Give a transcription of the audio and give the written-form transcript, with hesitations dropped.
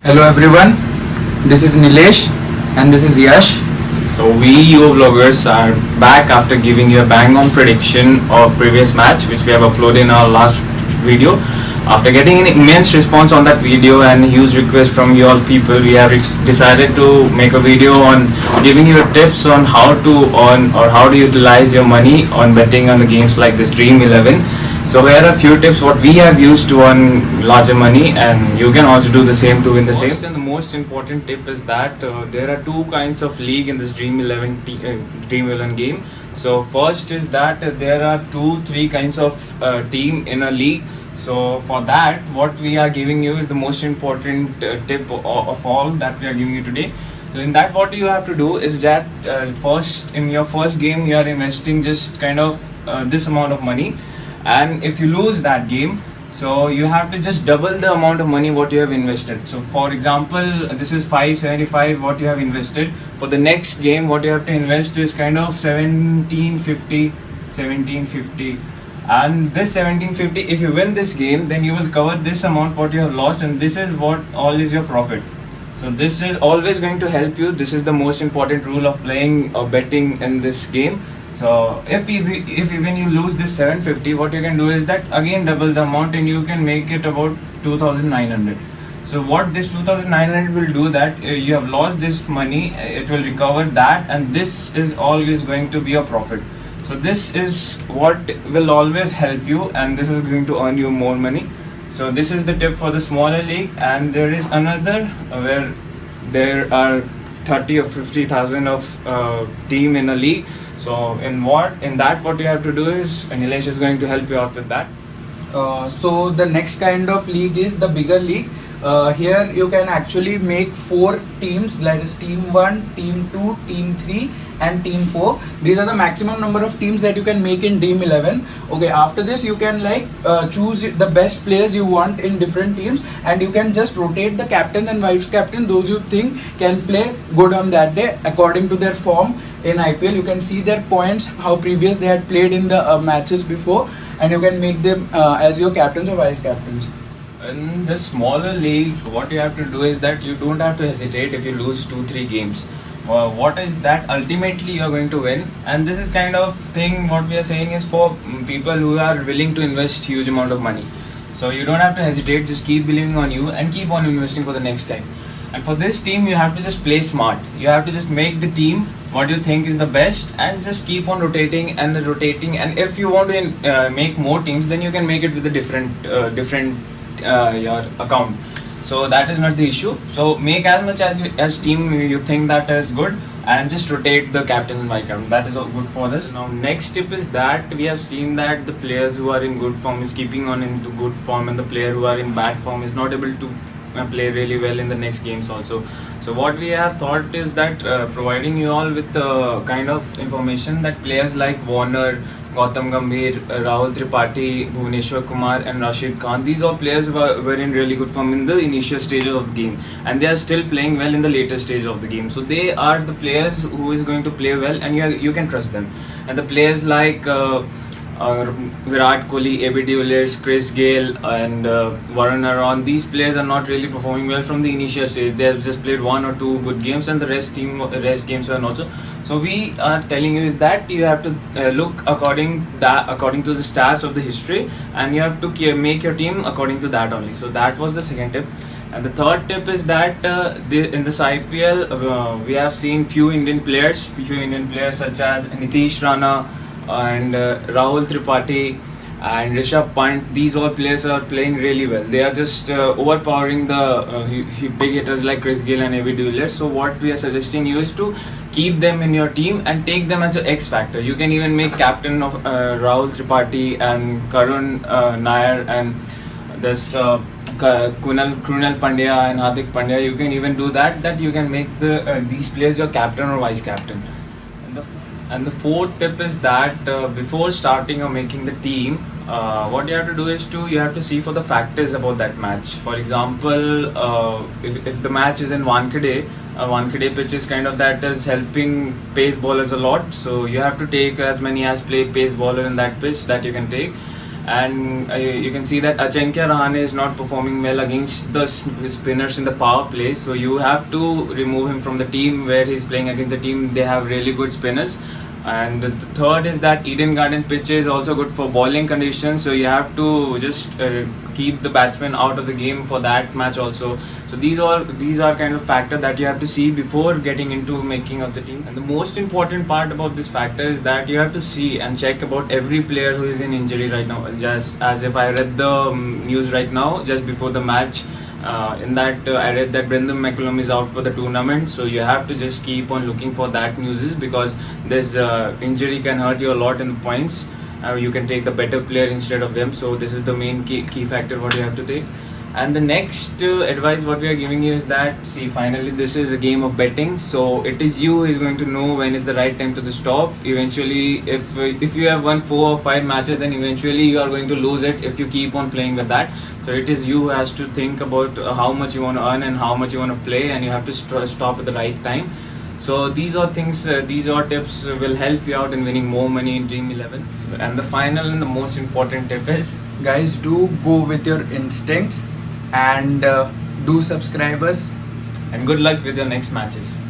Hello everyone, this is Nilesh and this is Yash. So we Yo Vloggers are back after giving you a bang on prediction of previous match which we have uploaded in our last video. After getting an immense response on that video and huge request from you all people, we have decided to make a video on giving you tips on how to earn or how to utilize your money on betting on the games like this Dream 11. So here are a few tips what we have used to earn larger money, and you can also do the same to win the same. And the most important tip is that there are two kinds of league in this Dream 11 game. So first is that there are three kinds of team in a league. So for that, what we are giving you is the most important tip of all that we are giving you today. So in that, what you have to do is that first in your first game you are investing just kind of this amount of money, and if you lose that game, so you have to just double the amount of money what you have invested. So for example, this is 575 what you have invested. For the next game, what you have to invest is kind of 1750, and this 1750, if you win this game, then you will cover this amount what you have lost, and this is what all is your profit. So this is always going to help you. This is the most important rule of playing or betting in this game. So if even you lose this 750, what you can do is that again double the amount and you can make it about 2900. So what this 2900 will do, that you have lost this money, it will recover that, and this is always going to be a profit. So this is what will always help you, and this is going to earn you more money. So this is the tip for the smaller league, and there is another where there are 30 or 50,000 of team in a league. So in that what you have to do is, Nilesh is going to help you out with that. So the next kind of league is the bigger league. Here you can actually make 4 teams, that is team 1, team 2, team 3 and team 4. These are the maximum number of teams that you can make in Dream 11. Okay, after this you can choose the best players you want in different teams, and you can just rotate the captain and vice captain, those you think can play good on that day according to their form in IPL. You can see their points, how previous they had played in the matches before, and you can make them as your captains or vice captains. In the smaller league, what you have to do is that you don't have to hesitate if you lose 2-3 games. What is that ultimately you are going to win, and this is kind of thing what we are saying is for people who are willing to invest huge amount of money. So you don't have to hesitate, just keep believing on you and keep on investing for the next time. And for this team, you have to just play smart. You have to just make the team what you think is the best, and just keep on rotating and rotating. And if you want to make more teams, then you can make it with a different your account. So that is not the issue. So make as much as team you think that is good, and just rotate the captain and vice captain. That is all good for this. Now next tip is that we have seen that the players who are in good form is keeping on into good form, and the player who are in bad form is not able to play really well in the next games also. So what we have thought is that providing you all with kind of information that players like Warner, Gautam Gambhir, Rahul Tripathi, Bhuvneshwar Kumar and Rashid Khan, these all players were in really good form in the initial stages of the game, and they are still playing well in the later stage of the game. So they are the players who is going to play well, and you can trust them. And the players like Virat Kohli, AB de Villiers, Chris Gayle and Varun Aaron, these players are not really performing well from the initial stage. They have just played 1 or 2 good games, and the rest games were not so. So we are telling you is that you have to look according to the stats of the history, and you have to make your team according to that only. So that was the second tip. And the third tip is that in this IPL we have seen few Indian players such as Nitish Rana and Rahul Tripathi and Rishabh Pant. These all players are playing really well. They are just overpowering the big hitters like Chris Gayle and AB de Villiers. So what we are suggesting you is to keep them in your team and take them as an X factor. You can even make captain of Rahul Tripathi and Karun Nair and this Krunal Pandya and Hardik Pandya. You can even do that you can make these players your captain or vice captain. And the fourth tip is that before starting or making the team, what you have to do is you have to see for the factors about that match. For example, if the match is in Wankhede, Wankhede pitch is kind of that is helping pace bowlers a lot. So you have to take as many as pace bowler in that pitch that you can take. and you can see that Ajinkya Rahane is not performing well against the spinners in the power play, so you have to remove him from the team where he's playing against the team they have really good spinners. And the third is that Eden Garden pitch is also good for bowling conditions, so you have to just keep the batsman out of the game for that match also. So these are kind of factor that you have to see before getting into making of the team. And the most important part about this factor is that you have to see and check about every player who is in injury right now. Just as if I read the news right now just before the match, I read that Brendan McCullum is out for the tournament, so you have to just keep on looking for that news because this injury can hurt you a lot in the points. You can take the better player instead of them, so this is the main key factor what you have to take. And the next advice what we are giving you is that, see, finally this is a game of betting, so it is you who is going to know when is the right time to stop. Eventually, if you have won 4 or 5 matches, then eventually you are going to lose it if you keep on playing with that. So it is you who has to think about how much you want to earn and how much you want to play, and you have to stop at the right time. So these are things, these are tips will help you out in winning more money in Dream 11. So, and the final and the most important tip is, Guys, do go with your instincts and do subscribe us. and good luck with your next matches.